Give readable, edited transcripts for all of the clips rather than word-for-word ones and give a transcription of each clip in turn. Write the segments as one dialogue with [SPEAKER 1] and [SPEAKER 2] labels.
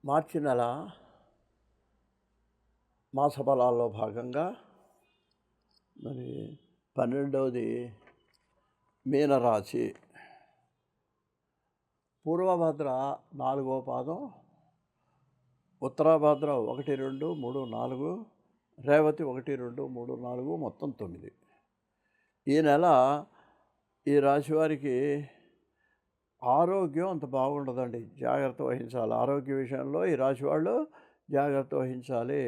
[SPEAKER 1] మార్చి నెల మాస ఫలాల్లో భాగంగా మరి 12వది మీనరాశి. పూర్వభద్ర 4వ పాదం, ఉత్తరాభద్ర 1, 2, 3, 4, రేవతి 1, 2, 3, 4, మొత్తం 9. ఈ నెల ఈ రాశి వారికి ఆరోగ్యం అంత బాగుండదండి. జాగ్రత్త వహించాలి. ఆరోగ్య విషయంలో ఈ రాశి వాళ్ళు జాగ్రత్త వహించాలి.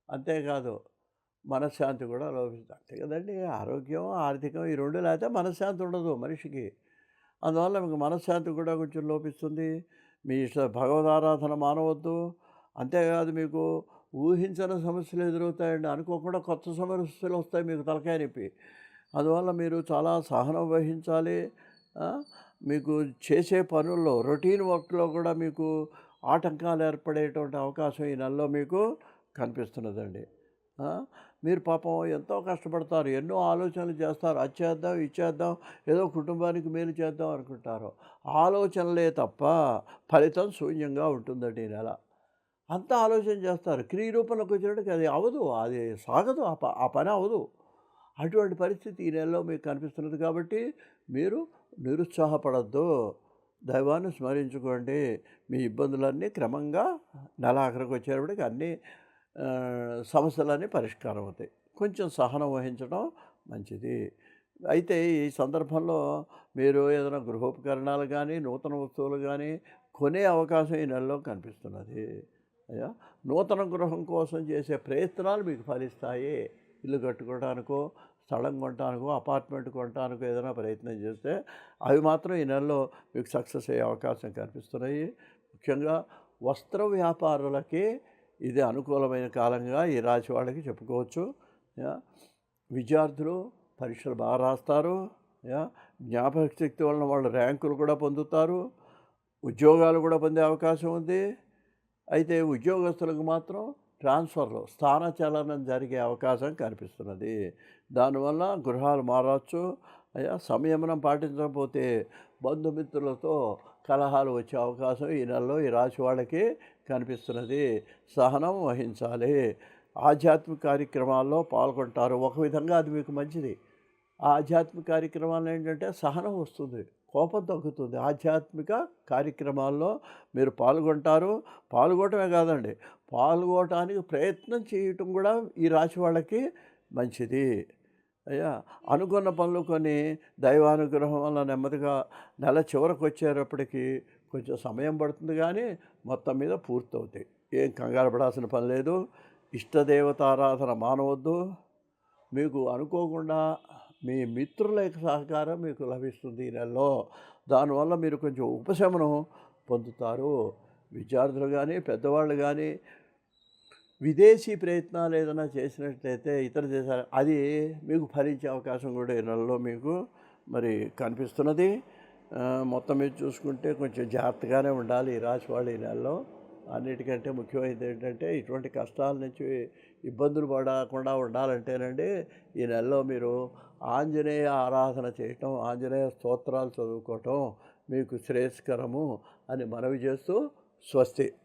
[SPEAKER 1] అంతేకాదు మనశ్శాంతి కూడా లోపిస్తుంది. అంతే కదండి. ఆరోగ్యం, ఆర్థికం ఈ రెండు లేకపోతే మనశ్శాంతి ఉండదు మనిషికి. అందువల్ల మీకు మనశ్శాంతి కూడా కొంచెం లోపిస్తుంది. మీ భగవదారాధన మానవద్దు. అంతేకాదు మీకు ఊహించని సమస్యలు ఎదురవుతాయండి. అనుకోకుండా కొత్త సమస్యలు వస్తాయి మీకు తలకాయ నొప్పి. అందువల్ల మీరు చాలా సహనం వహించాలి. మీకు చేసే పనుల్లో రొటీన్ వర్క్లో కూడా మీకు ఆటంకాలు ఏర్పడేటువంటి అవకాశం ఈ నెలలో మీకు కనిపిస్తున్నదండి. మీరు పాపం ఎంతో కష్టపడతారు, ఎన్నో ఆలోచనలు చేస్తారు. అది చేద్దాం, ఇది చేద్దాం, ఏదో కుటుంబానికి మేలు చేద్దాం అనుకుంటారు. ఆలోచనలే తప్ప ఫలితం శూన్యంగా ఉంటుందండి ఈ నెల. అంతా ఆలోచన చేస్తారు. క్రియ రూపంలోకి వచ్చేటప్పటికి అది అవ్వదు, అది సాగదు, ఆ పని అవ్వదు. అటువంటి పరిస్థితి ఈ నెలలో మీకు కనిపిస్తున్నది. కాబట్టి మీరు నిరుత్సాహపడద్దు, దైవాన్ని స్మరించుకోండి. మీ ఇబ్బందులన్నీ క్రమంగా నెలాఖరికి వచ్చేటప్పటికి అన్నీ సమస్యలన్నీ పరిష్కారం అవుతాయి. కొంచెం సహనం వహించడం మంచిది. అయితే ఈ సందర్భంలో మీరు ఏదైనా గృహోపకరణాలు కానీ, నూతన వస్తువులు కానీ కొనే అవకాశం ఈ నెలలో కనిపిస్తున్నది. అయ్యా, నూతన గృహం కోసం చేసే ప్రయత్నాలు మీకు ఫలిస్తాయి. ఇల్లు కట్టుకోవడానికో, స్థలం కొనడానికో, అపార్ట్మెంట్ కొనడానికో ఏదైనా ప్రయత్నం చేస్తే అవి మాత్రం ఈ నెలలో మీకు సక్సెస్ అయ్యే అవకాశం కనిపిస్తున్నాయి. ముఖ్యంగా వస్త్ర వ్యాపారులకి ఇది అనుకూలమైన కాలంగా ఈ రాశి వాళ్ళకి చెప్పుకోవచ్చు. విద్యార్థులు పరీక్షలు బాగా రాస్తారు. జ్ఞాపక శక్తి వలన వాళ్ళు ర్యాంకులు కూడా పొందుతారు. ఉద్యోగాలు కూడా పొందే అవకాశం ఉంది. అయితే ఉద్యోగస్తులకు మాత్రం ట్రాన్స్ఫర్లు, స్థానచలనం జరిగే అవకాశం కనిపిస్తున్నది. దానివల్ల గృహాలు మారవచ్చు. సంయమనం పాటించకపోతే బంధుమిత్రులతో కలహాలు వచ్చే అవకాశం ఈ నెలలో ఈ రాశి వాళ్ళకి కనిపిస్తున్నది. సహనం వహించాలి. ఆధ్యాత్మిక కార్యక్రమాల్లో పాల్గొంటారు. ఒక విధంగా అది మీకు మంచిది. ఆధ్యాత్మిక కార్యక్రమాలు ఏంటంటే సహనం వస్తుంది, కోపం తగ్గుతుంది. ఆధ్యాత్మిక కార్యక్రమాల్లో మీరు పాల్గొంటారు. పాల్గొనటమే కాదండి, పాల్గొనటానికి ప్రయత్నం చేయటం కూడా ఈ రాశి వాళ్ళకి మంచిది. అనుకున్న పనులు కొన్ని దైవానుగ్రహం వల్ల నెమ్మదిగా నెల చివరకు వచ్చేటప్పటికి కొంచెం సమయం పడుతుంది, కానీ మొత్తం మీద పూర్తవుతాయి. ఏం కంగారు పడాల్సిన పని లేదు. ఇష్టదేవతారాధన మానవద్దు. మీకు అనుకోకుండా మీ మిత్రుల యొక్క సహకారం మీకు లభిస్తుంది ఈ నెలలో. దానివల్ల మీరు కొంచెం ఉపశమనం పొందుతారు. విద్యార్థులు కానీ, పెద్దవాళ్ళు కానీ విదేశీ ప్రయత్నాలు ఏదైనా చేసినట్లయితే ఇతర దేశాలు అది మీకు ఫలించే అవకాశం కూడా ఈ నెలలో మీకు మరి కనిపిస్తున్నది. మొత్తం మీద చూసుకుంటే కొంచెం జాగ్రత్తగానే ఉండాలి ఈ రాశి వాళ్ళు ఈ నెలలో. అన్నిటికంటే ముఖ్యమైనది ఏంటంటే ఇటువంటి కష్టాల నుంచి ఇబ్బందులు పడకుండా ఉండాలంటేనండి ఈ నెలలో మీరు ఆంజనేయ ఆరాధన చేయటం, ఆంజనేయ స్తోత్రాలు చదువుకోవటం మీకు శ్రేయస్కరము అని మనవి చేస్తూ స్వస్తి.